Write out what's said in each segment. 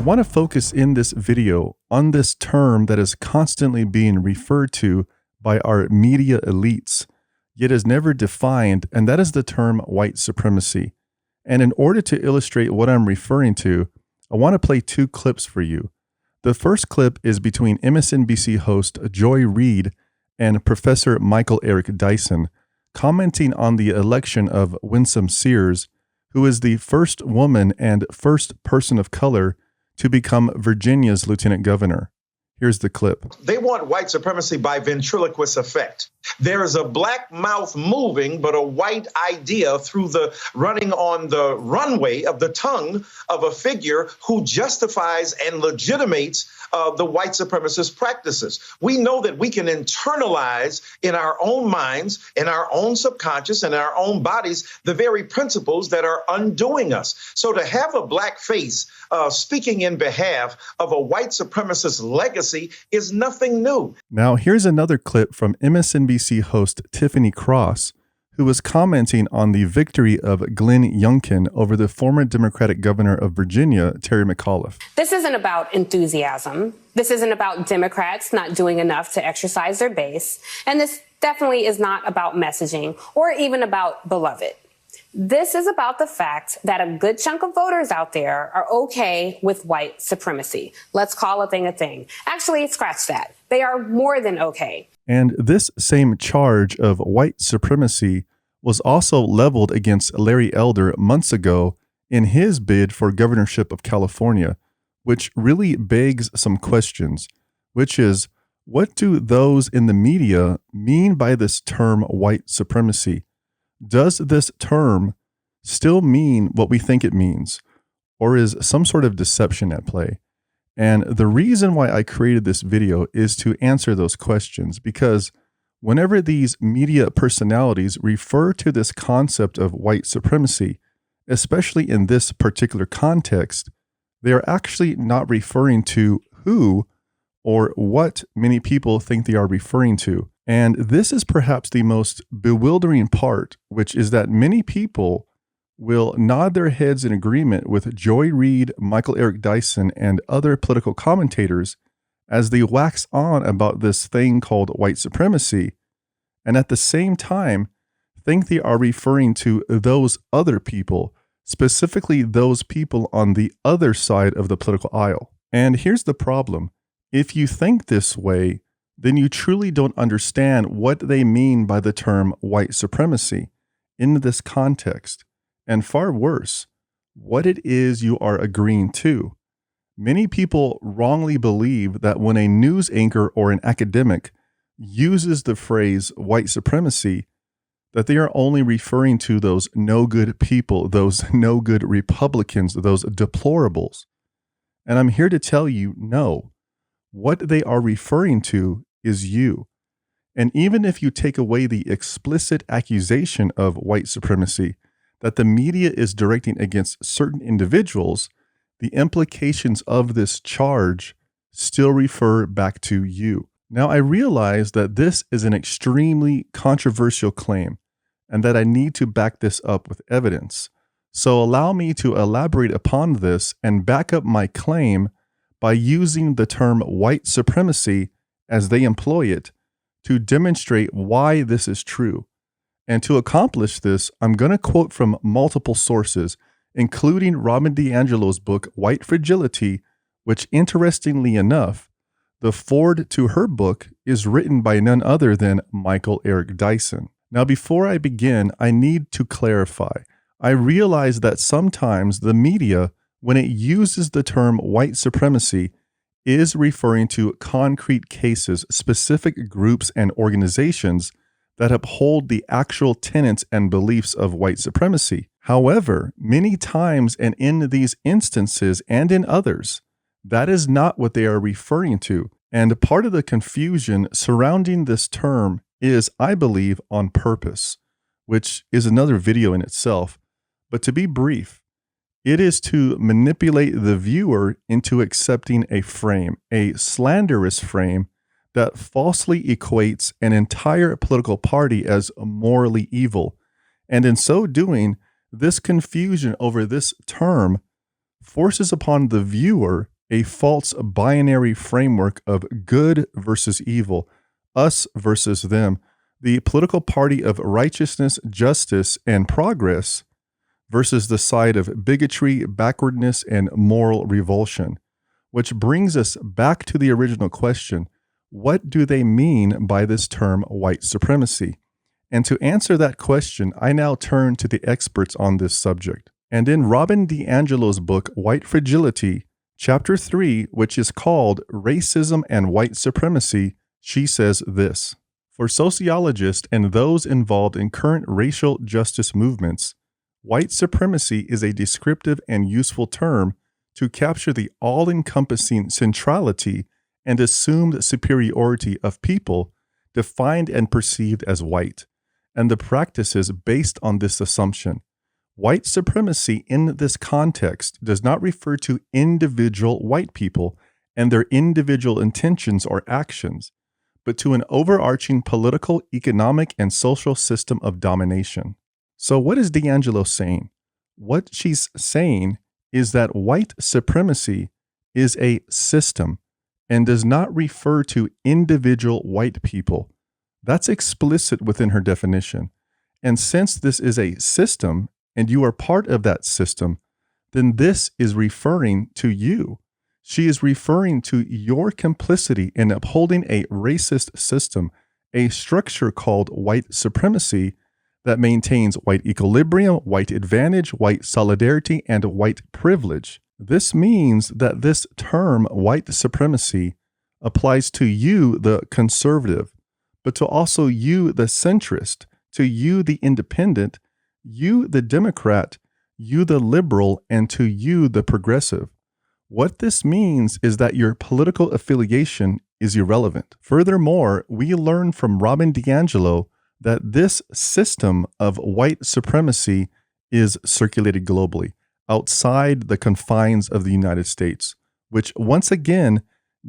want to focus in this video on this term that is constantly being referred to by our media elites, yet is never defined, and that is the term white supremacy. And in order to illustrate what I'm referring to, I want to play two clips for you. The first clip is between MSNBC host Joy Reid and Professor Michael Eric Dyson, commenting on the election of Winsome Sears, who is the first woman and first person of color to become Virginia's lieutenant governor. Here's the clip. They want white supremacy by ventriloquist effect. There is a black mouth moving, but a white idea through the running on the runway of the tongue of a figure who justifies and legitimates the white supremacist practices. We know that we can internalize in our own minds, in our own subconscious, and in our own bodies, the very principles that are undoing us. So to have a black face speaking in behalf of a white supremacist legacy is nothing new. Now, here's another clip from MSNBC host Tiffany Cross, who was commenting on the victory of Glenn Youngkin over the former Democratic governor of Virginia, Terry McAuliffe. This isn't about enthusiasm. This isn't about Democrats not doing enough to exercise their base. And this definitely is not about messaging or even about beloved. This is about the fact that a good chunk of voters out there are okay with white supremacy. Let's call a thing a thing. Actually, scratch that. They are more than okay. And this same charge of white supremacy was also leveled against Larry Elder months ago in his bid for governorship of California, which really begs some questions, which is, what do those in the media mean by this term white supremacy? Does this term still mean what we think it means, or is some sort of deception at play? And the reason why I created this video is to answer those questions, because whenever these media personalities refer to this concept of white supremacy, especially in this particular context, they are actually not referring to who or what many people think they are referring to. And this is perhaps the most bewildering part, which is that many people will nod their heads in agreement with Joy Reid, Michael Eric Dyson, and other political commentators as they wax on about this thing called white supremacy, and at the same time think they are referring to those other people, specifically those people on the other side of the political aisle. And here's the problem. If you think this way, then you truly don't understand what they mean by the term white supremacy in this context, and far worse, what it is you are agreeing to. Many people wrongly believe that when a news anchor or an academic uses the phrase white supremacy, that they are only referring to those no good people, those no good Republicans, those deplorables. And I'm here to tell you, no, what they are referring to is you. And even if you take away the explicit accusation of white supremacy that the media is directing against certain individuals, the implications of this charge still refer back to you. Now, I realize that this is an extremely controversial claim and that I need to back this up with evidence. So allow me to elaborate upon this and back up my claim by using the term white supremacy as they employ it to demonstrate why this is true. And to accomplish this, I'm going to quote from multiple sources, including Robin DiAngelo's book, White Fragility, which, interestingly enough, the foreword to her book is written by none other than Michael Eric Dyson. Now, before I begin, I need to clarify. I realize that sometimes the media, when it uses the term white supremacy, is referring to concrete cases, specific groups and organizations that uphold the actual tenets and beliefs of white supremacy. However, many times and in these instances and in others, that is not what they are referring to. And part of the confusion surrounding this term is, I believe, on purpose, which is another video in itself. But to be brief, it is to manipulate the viewer into accepting a frame, a slanderous frame that falsely equates an entire political party as morally evil. And in so doing, this confusion over this term forces upon the viewer a false binary framework of good versus evil, us versus them, the political party of righteousness, justice, and progress versus the side of bigotry, backwardness, and moral revulsion. Which brings us back to the original question: what do they mean by this term white supremacy? And to answer that question, I now turn to the experts on this subject. And in Robin DiAngelo's book, White Fragility, Chapter 3, which is called Racism and White Supremacy, she says this: for sociologists and those involved in current racial justice movements, white supremacy is a descriptive and useful term to capture the all-encompassing centrality and assumed superiority of people defined and perceived as white, and the practices based on this assumption. White supremacy in this context does not refer to individual white people and their individual intentions or actions, but to an overarching political, economic, and social system of domination. So what is DiAngelo saying? What she's saying is that white supremacy is a system and does not refer to individual white people. That's explicit within her definition. And since this is a system and you are part of that system, then this is referring to you. She is referring to your complicity in upholding a racist system, a structure called white supremacy that maintains white equilibrium, white advantage, white solidarity, and white privilege. This means that this term, white supremacy, applies to you, the conservative, but to also you, the centrist, to you, the independent, you, the Democrat, you, the liberal, and to you, the progressive. What this means is that your political affiliation is irrelevant. Furthermore, we learn from Robin DiAngelo that this system of white supremacy is circulated globally, outside the confines of the United States, which once again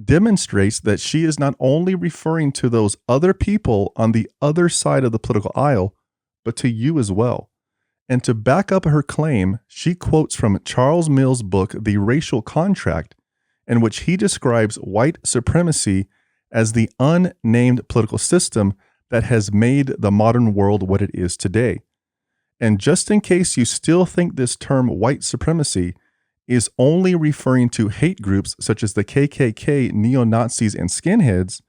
demonstrates that she is not only referring to those other people on the other side of the political aisle, but to you as well. And to back up her claim, she quotes from Charles Mill's book, The Racial Contract, in which he describes white supremacy as the unnamed political system that has made the modern world what it is today. And just in case you still think this term white supremacy is only referring to hate groups such as the KKK, neo-Nazis, and skinheads,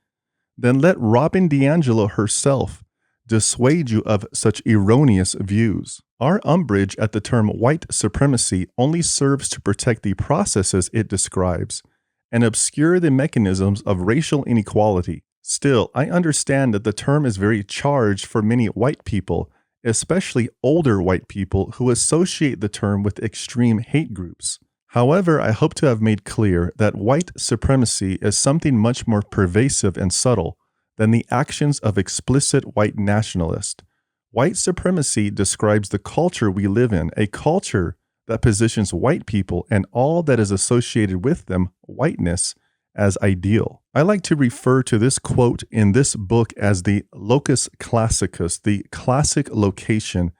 then let Robin DiAngelo herself dissuade you of such erroneous views. Our umbrage at the term white supremacy only serves to protect the processes it describes and obscure the mechanisms of racial inequality. Still, I understand that the term is very charged for many white people, especially older white people who associate the term with extreme hate groups. However, I hope to have made clear that white supremacy is something much more pervasive and subtle than the actions of explicit white nationalists. White supremacy describes the culture we live in, a culture that positions white people and all that is associated with them, whiteness, as ideal. I like to refer to this quote in this book as the locus classicus, the classic location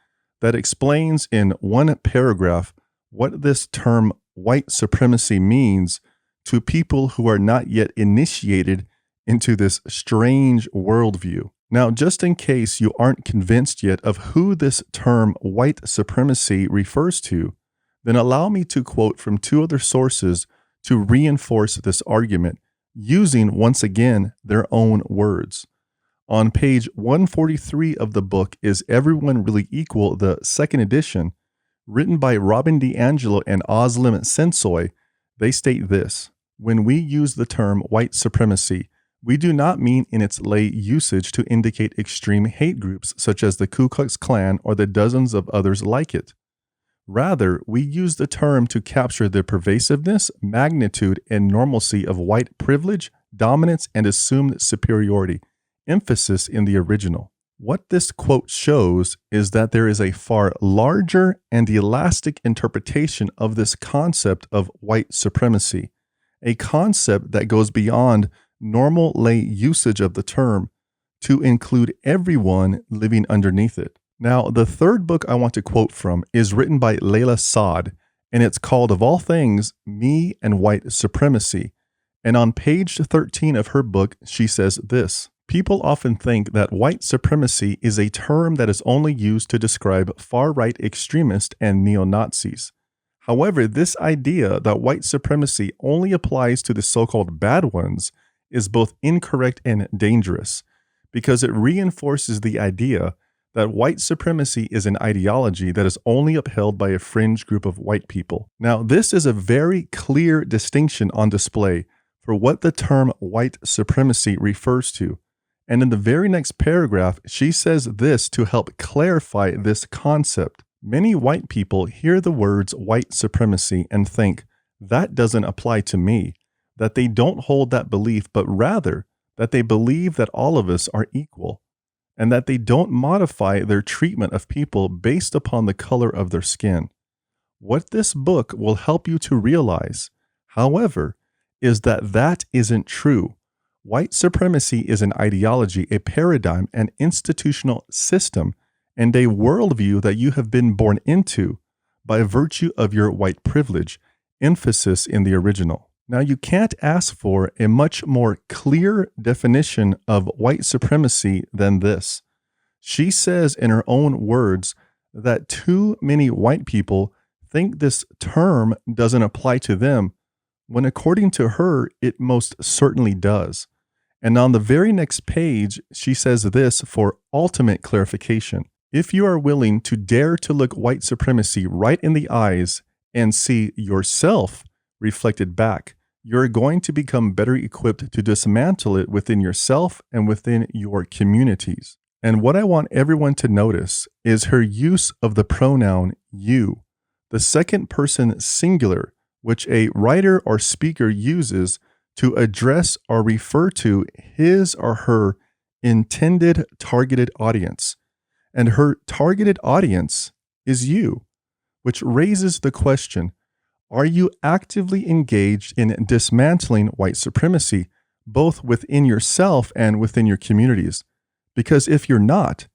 that explains in one paragraph what this term white supremacy means to people who are not yet initiated into this strange worldview. Now, just in case you aren't convinced yet of who this term white supremacy refers to, then allow me to quote from two other sources to reinforce this argument, using once again their own words. On page 143 of the book is Everyone Really Equal, the second edition, written by Robin DiAngelo and Özlem Sensoy. They state this: when we use the term white supremacy, we do not mean in its lay usage to indicate extreme hate groups such as the Ku Klux Klan or the dozens of others like it. Rather, we use the term to capture the pervasiveness, magnitude, and normalcy of white privilege, dominance, and assumed superiority, emphasis in the original. What this quote shows is that there is a far larger and elastic interpretation of this concept of white supremacy, a concept that goes beyond normal lay usage of the term to include everyone living underneath it. Now, the third book I want to quote from is written by Layla Saad, and it's called, of all things, Me and White Supremacy. And on page 13 of her book, she says this: people often think that white supremacy is a term that is only used to describe far-right extremists and neo-Nazis. However, this idea that white supremacy only applies to the so-called bad ones is both incorrect and dangerous, because it reinforces the idea that white supremacy is an ideology that is only upheld by a fringe group of white people. Now, this is a very clear distinction on display for what the term white supremacy refers to. And in the very next paragraph, she says this to help clarify this concept. Many white people hear the words white supremacy and think, that doesn't apply to me, that they don't hold that belief, but rather that they believe that all of us are equal, and that they don't modify their treatment of people based upon the color of their skin. What this book will help you to realize, however, is that that isn't true. White supremacy is an ideology, a paradigm, an institutional system, and a worldview that you have been born into by virtue of your white privilege, emphasis in the original. Now, you can't ask for a much more clear definition of white supremacy than this. She says in her own words that too many white people think this term doesn't apply to them, when according to her, it most certainly does. And on the very next page, she says this for ultimate clarification. If you are willing to dare to look white supremacy right in the eyes and see yourself reflected back, you're going to become better equipped to dismantle it within yourself and within your communities. And what I want everyone to notice is her use of the pronoun you, the second person singular, which a writer or speaker uses to address or refer to his or her intended targeted audience. And her targeted audience is you, which raises the question, are you actively engaged in dismantling white supremacy, both within yourself and within your communities? Because if you're not,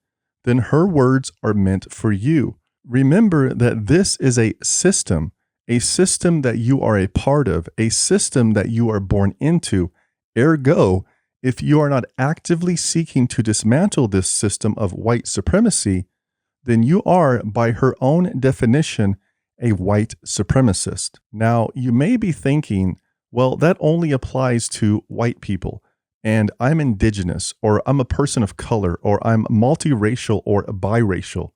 then her words are meant for you. Remember that this is a system that you are a part of, a system that you are born into. Ergo, if you are not actively seeking to dismantle this system of white supremacy, then you are, by her own definition, a white supremacist. Now, you may be thinking, well, that only applies to white people, and I'm indigenous, or I'm a person of color, or I'm multiracial or biracial.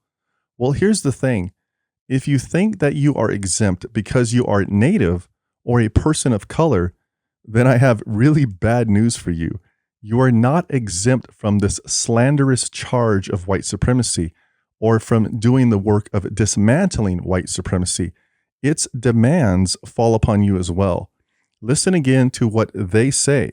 Well, here's the thing. If you think that you are exempt because you are native or a person of color, then I have really bad news for you. You are not exempt from this slanderous charge of white supremacy or from doing the work of dismantling white supremacy. Its demands fall upon you as well. Listen again to what they say.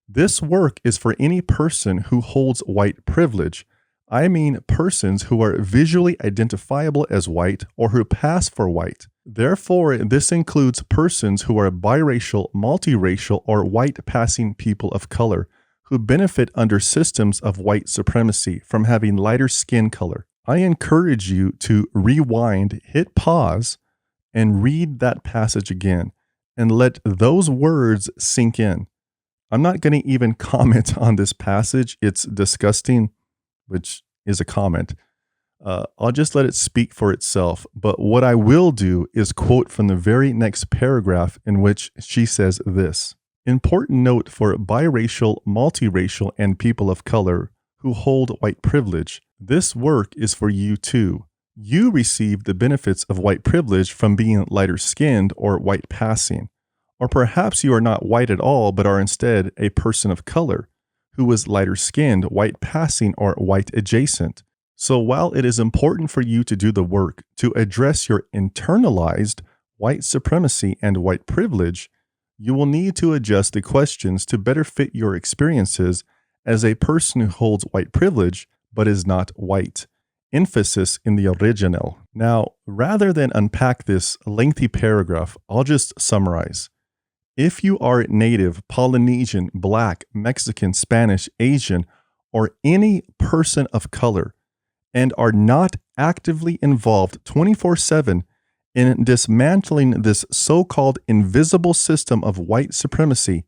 This work is for any person who holds white privilege. I mean persons who are visually identifiable as white or who pass for white. Therefore, this includes persons who are biracial, multiracial, or white-passing people of color who benefit under systems of white supremacy from having lighter skin color. I encourage you to rewind, hit pause, and read that passage again and let those words sink in. I'm not going to even comment on this passage. It's disgusting, which is a comment. I'll just let it speak for itself. But what I will do is quote from the very next paragraph in which she says this. Important note for biracial, multiracial, and people of color who hold white privilege. This work is for you too. You receive the benefits of white privilege from being lighter skinned or white passing. Or perhaps you are not white at all, but are instead a person of color who is lighter skinned, white passing, or white adjacent. So while it is important for you to do the work to address your internalized white supremacy and white privilege, you will need to adjust the questions to better fit your experiences as a person who holds white privilege but is not white. Emphasis in the original. Now, rather than unpack this lengthy paragraph, I'll just summarize. If you are Native, Polynesian, Black, Mexican, Spanish, Asian, or any person of color, and are not actively involved 24/7 In dismantling this so-called invisible system of white supremacy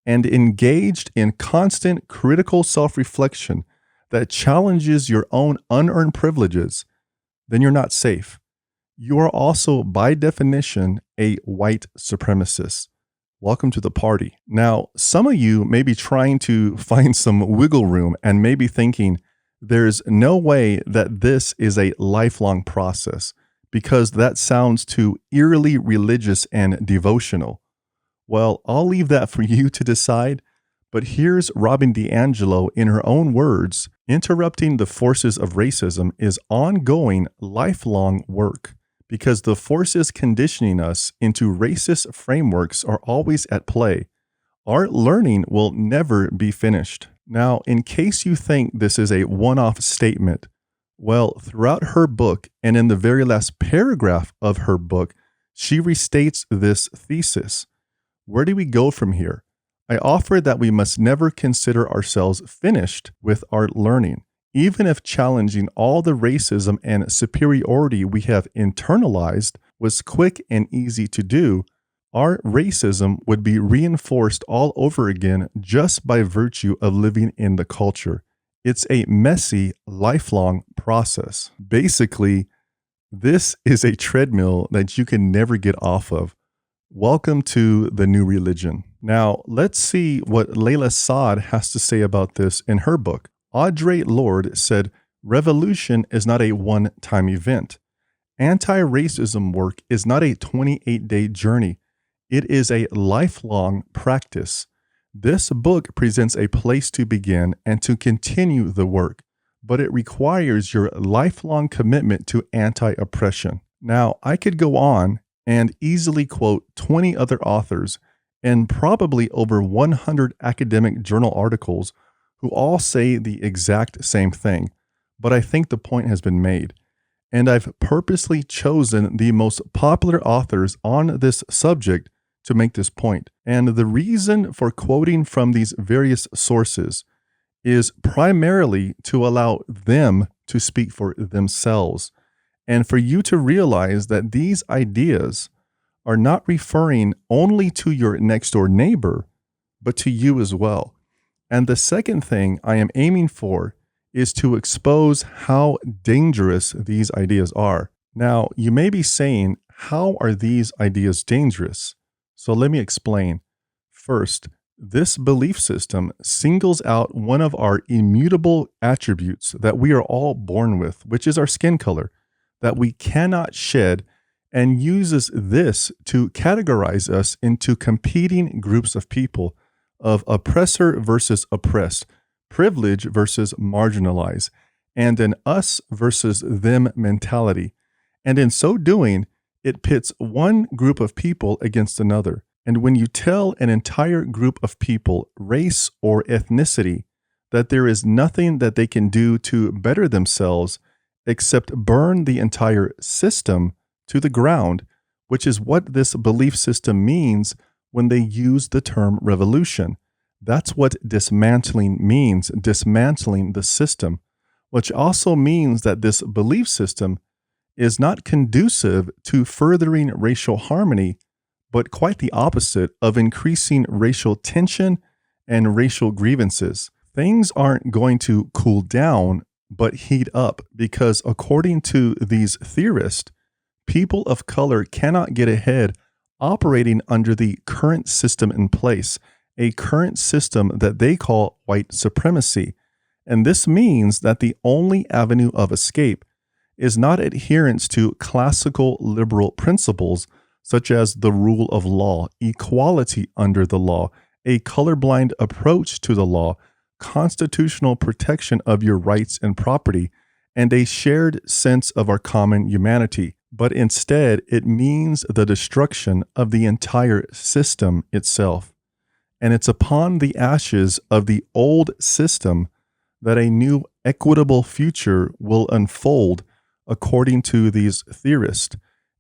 and engaged in constant critical self-reflection that challenges your own unearned privileges, then you're not safe. You are also, by definition, a white supremacist. Welcome to the party. Now, some of you may be trying to find some wiggle room and may be thinking there's no way that this is a lifelong process because that sounds too eerily religious and devotional. Well, I'll leave that for you to decide, but here's Robin DiAngelo in her own words. Interrupting the forces of racism is ongoing, lifelong work because the forces conditioning us into racist frameworks are always at play. Our learning will never be finished. Now, in case you think this is a one-off statement, well, throughout her book and in the very last paragraph of her book, she restates this thesis. Where do we go from here? I offer that we must never consider ourselves finished with our learning. Even if challenging all the racism and superiority we have internalized was quick and easy to do, our racism would be reinforced all over again just by virtue of living in the culture. It's a messy, lifelong process. Basically, this is a treadmill that you can never get off of. Welcome to the new religion. Now, let's see what Layla Saad has to say about this in her book. Audre Lorde said, "Revolution is not a one-time event. Anti-racism work is not a 28-day journey. It is a lifelong practice. This book presents a place to begin and to continue the work, but it requires your lifelong commitment to anti-oppression." Now, I could go on and easily quote 20 other authors and probably over 100 academic journal articles who all say the exact same thing, but I think the point has been made. And I've purposely chosen the most popular authors on this subject to make this point. And the reason for quoting from these various sources is primarily to allow them to speak for themselves and for you to realize that these ideas are not referring only to your next door neighbor, but to you as well. And the second thing I am aiming for is to expose how dangerous these ideas are. Now, you may be saying, how are these ideas dangerous? So let me explain. First, this belief system singles out one of our immutable attributes that we are all born with, which is our skin color, that we cannot shed, and uses this to categorize us into competing groups of people, of oppressor versus oppressed, privilege versus marginalized, and an us versus them mentality. And in so doing, it pits one group of people against another. And when you tell an entire group of people, race or ethnicity, that there is nothing that they can do to better themselves except burn the entire system to the ground, which is what this belief system means when they use the term revolution. That's what dismantling means, dismantling the system, which also means that this belief system is not conducive to furthering racial harmony, but quite the opposite of increasing racial tension and racial grievances. Things aren't going to cool down, but heat up, because according to these theorists, people of color cannot get ahead operating under the current system in place, a current system that they call white supremacy. And this means that the only avenue of escape is not adherence to classical liberal principles such as the rule of law, equality under the law, a colorblind approach to the law, constitutional protection of your rights and property, and a shared sense of our common humanity. But instead, it means the destruction of the entire system itself. And it's upon the ashes of the old system that a new equitable future will unfold according to these theorists,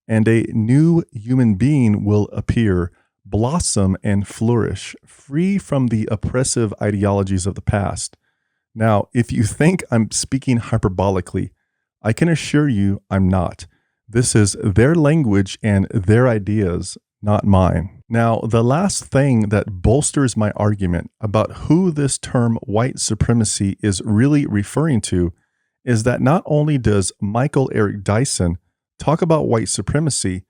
and a new human being will appear, blossom, and flourish, free from the oppressive ideologies of the past. Now, if you think I'm speaking hyperbolically, I can assure you I'm not. This is their language and their ideas, not mine. Now, the last thing that bolsters my argument about who this term white supremacy is really referring to is that not only does Michael Eric Dyson talk about white supremacy,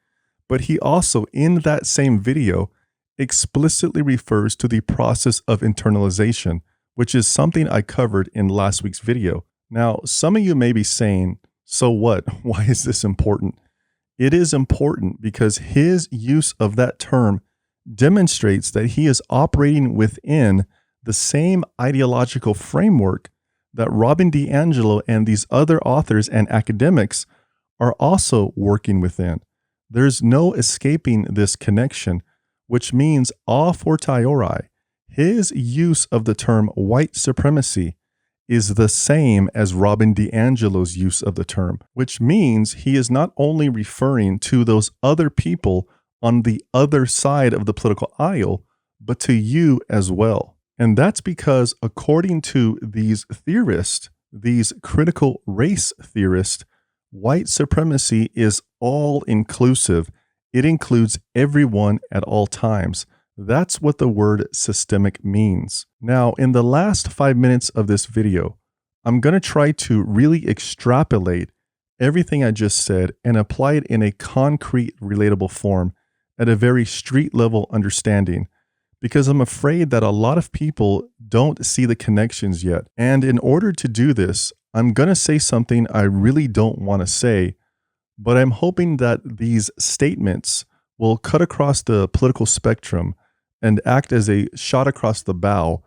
but he also, in that same video, explicitly refers to the process of internalization, which is something I covered in last week's video. Now, some of you may be saying, so what? Why is this important? It is important because his use of that term demonstrates that he is operating within the same ideological framework that Robin DiAngelo and these other authors and academics are also working within. There's no escaping this connection, which means a fortiori, his use of the term white supremacy is the same as Robin DiAngelo's use of the term, which means he is not only referring to those other people on the other side of the political aisle, but to you as well. And that's because according to these theorists, these critical race theorists, white supremacy is all inclusive. It includes everyone at all times. That's what the word systemic means. Now, in the last 5 minutes of this video, I'm going to try to really extrapolate everything I just said and apply it in a concrete, relatable form at a very street level understanding, because I'm afraid that a lot of people don't see the connections yet. And in order to do this, I'm going to say something I really don't want to say, but I'm hoping that these statements will cut across the political spectrum and act as a shot across the bow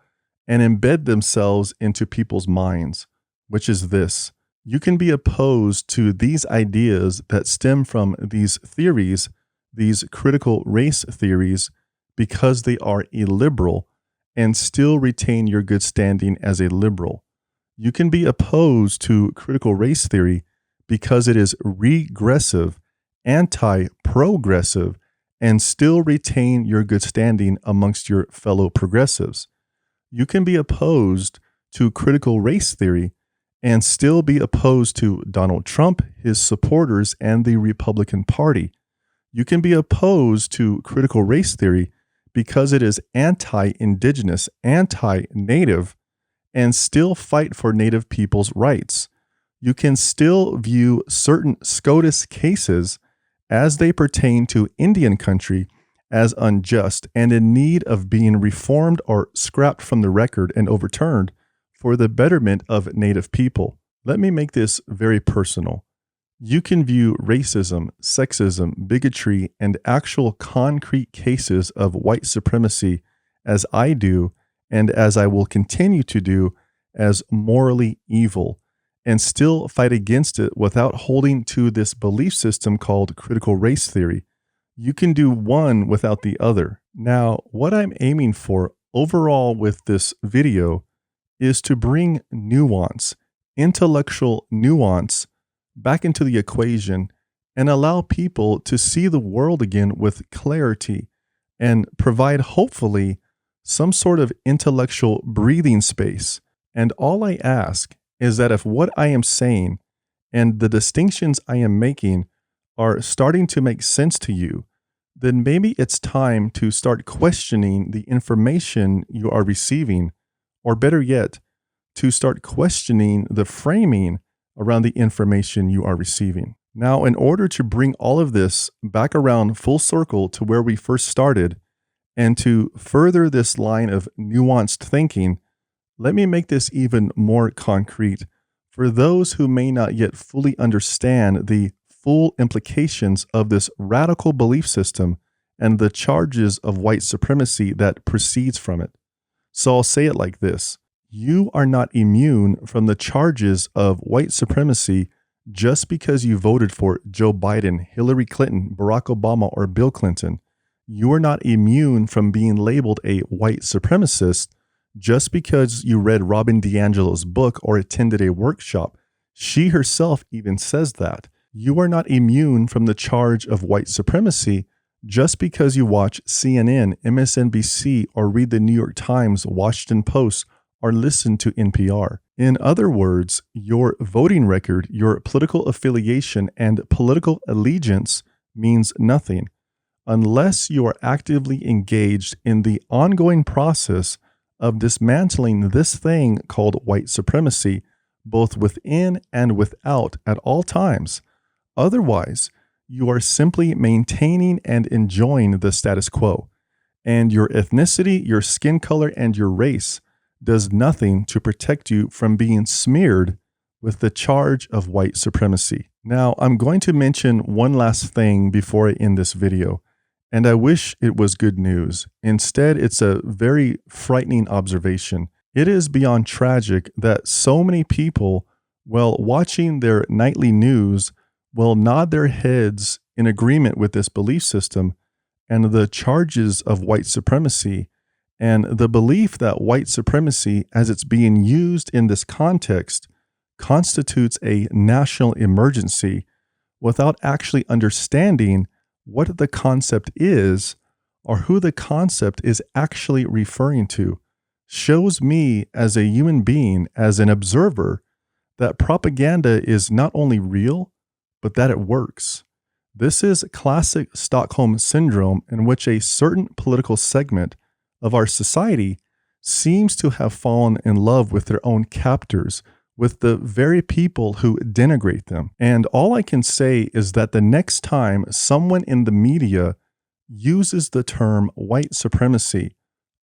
and embed themselves into people's minds, which is this. You can be opposed to these ideas that stem from these theories, these critical race theories, because they are illiberal and still retain your good standing as a liberal. You can be opposed to critical race theory because it is regressive, anti-progressive, and still retain your good standing amongst your fellow progressives. You can be opposed to critical race theory and still be opposed to Donald Trump, his supporters, and the Republican Party. You can be opposed to critical race theory because it is anti-indigenous, anti-native, and still fight for Native people's rights. You can still view certain SCOTUS cases as they pertain to Indian country as unjust and in need of being reformed or scrapped from the record and overturned for the betterment of Native people. Let me make this very personal. You can view racism, sexism, bigotry, and actual concrete cases of white supremacy as I do, and as I will continue to do, as morally evil, and still fight against it without holding to this belief system called critical race theory. You can do one without the other. Now, what I'm aiming for overall with this video is to bring nuance, intellectual nuance, back into the equation and allow people to see the world again with clarity and provide, hopefully, some sort of intellectual breathing space. And all I ask is that if what I am saying and the distinctions I am making are starting to make sense to you, then maybe it's time to start questioning the information you are receiving, or better yet, to start questioning the framing around the information you are receiving. Now, in order to bring all of this back around full circle to where we first started, and to further this line of nuanced thinking, let me make this even more concrete for those who may not yet fully understand the full implications of this radical belief system and the charges of white supremacy that proceeds from it. So I'll say it like this. You are not immune from the charges of white supremacy just because you voted for Joe Biden, Hillary Clinton, Barack Obama, or Bill Clinton. You are not immune from being labeled a white supremacist just because you read Robin DiAngelo's book or attended a workshop. She herself even says that. You are not immune from the charge of white supremacy just because you watch CNN, MSNBC, or read the New York Times, Washington Post, or listen to NPR. In other words, your voting record, your political affiliation, and political allegiance means nothing unless you are actively engaged in the ongoing process of dismantling this thing called white supremacy, both within and without at all times. Otherwise, you are simply maintaining and enjoying the status quo, and your ethnicity, your skin color, and your race does nothing to protect you from being smeared with the charge of white supremacy. Now, I'm going to mention one last thing before I end this video, and I wish it was good news. Instead, it's a very frightening observation. It is beyond tragic that so many people, while watching their nightly news, will nod their heads in agreement with this belief system and the charges of white supremacy and the belief that white supremacy, as it's being used in this context, constitutes a national emergency without actually understanding what the concept is or who the concept is actually referring to. Shows me as a human being, as an observer, that propaganda is not only real, but that it works. This is classic Stockholm syndrome, in which a certain political segment of our society seems to have fallen in love with their own captors, with the very people who denigrate them. And all I can say is that the next time someone in the media uses the term white supremacy,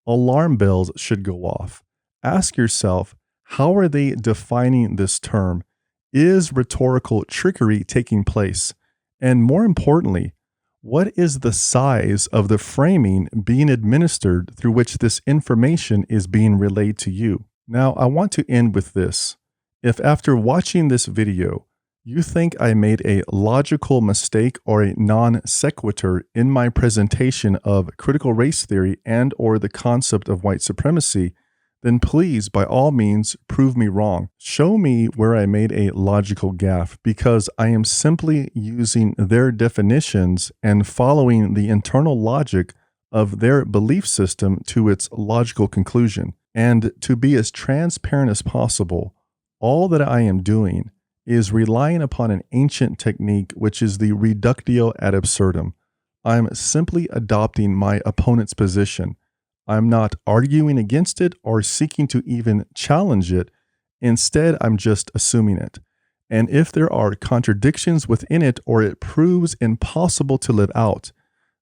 alarm bells should go off. Ask yourself, how are they defining this term? Is rhetorical trickery taking place? And more importantly, what is the size of the framing being administered through which this information is being relayed to you? Now, I want to end with this. If after watching this video, you think I made a logical mistake or a non sequitur in my presentation of critical race theory and or the concept of white supremacy, then please, by all means, prove me wrong. Show me where I made a logical gaffe, because I am simply using their definitions and following the internal logic of their belief system to its logical conclusion. And to be as transparent as possible, all that I am doing is relying upon an ancient technique, which is the reductio ad absurdum. I'm simply adopting my opponent's position. I'm not arguing against it or seeking to even challenge it. Instead, I'm just assuming it. And if there are contradictions within it or it proves impossible to live out,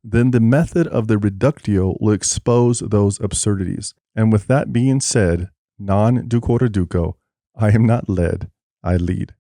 then the method of the reductio will expose those absurdities. And with that being said, non ducor duco, I am not led, I lead.